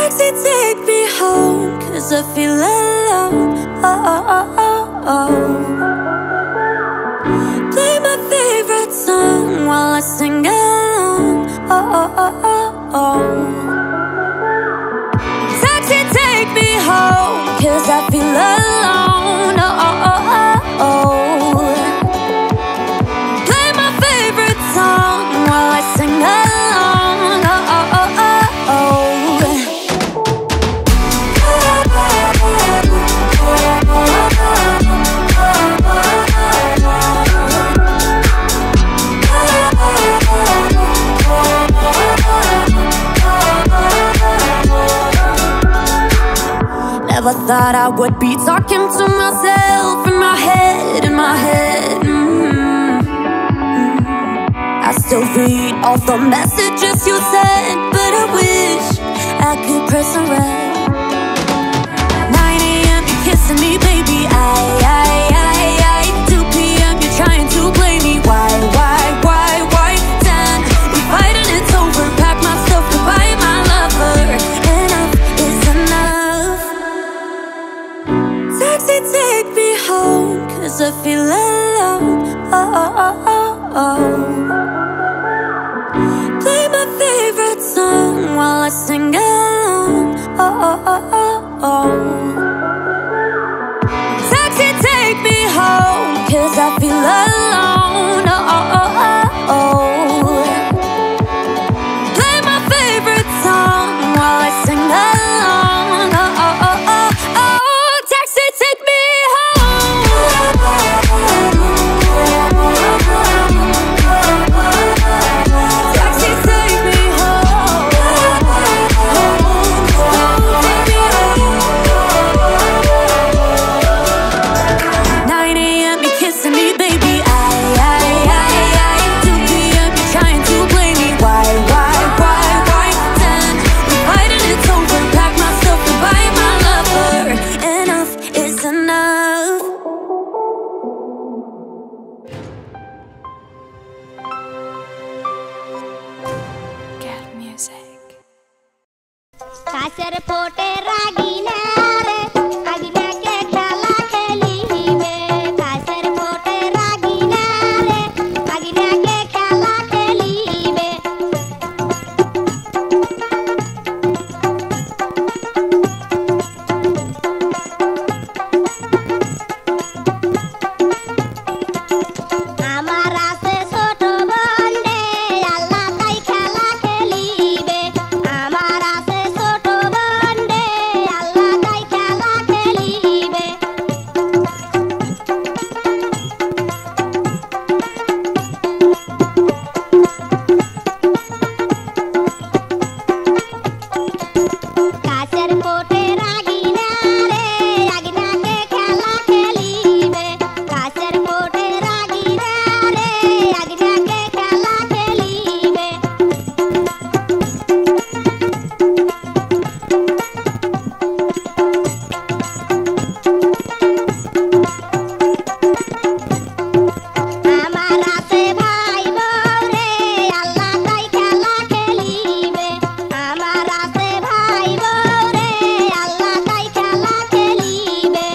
Taxi, take me home, 'cause I feel alone. Oh, oh, oh, oh, oh. Play my favorite song while I sing along. Oh, oh, oh, oh, oh. Taxi, take me home, 'cause I feel alone. Oh, oh, oh, oh, oh. Play my favorite song while I sing along. Oh, oh, oh, oh, oh. Never thought I would be talking to myself in my head, in my head. I still read all the messages you sent, but I wish I could press a red. 9 AM, you're kissing me, baby. I 2 PM, you're trying to play me. Why? 10, we fight and it's over. Pack my stuff, goodbye, my lover. Enough is enough. Taxi, take me home, 'cause I feel alone. Oh, oh, oh, oh, oh. Play my favorite song while I sing along. Oh, oh, oh, oh, oh. Taxi, take me home, 'cause I feel alone. Oh, oh, oh, oh, oh. Play my favorite song while I sing along. Oh, oh, oh, oh, oh. Taxi, take me home. Taxi, take me home. Take me home. 9 AM, you're kissing me, baby. I 2 PM, you're trying to play me. Why? 10, we fight and it's over. Pack my stuff, goodbye, my lover. Enough is enough. Get music. কাছের ফোটে রাগিনা রে আগিনাকে খেলা খেলিবে কাছের ফোটে রাগিনা রে আগিনাকে খেলা খেলিবে আমার আছে ছোট বোন রে আল্লাহ তাই খেলা খেলিবে আমার আছে ছোট বোন রে আল্লাহ তাই খেলা খেলিবে কাছের ফোটে রাগিনা রে আগিনাকে খেলা খেলিবে কাছের ফোটে রাগিনা রে আগিনাকে খেলা খেলিবে আমার আছে ভাই বউ রে আল্লাহ তাই খেলা খেলিবে আমার আছে ভাই বউ রে আল্লাহ তাই খেলা খেলিবে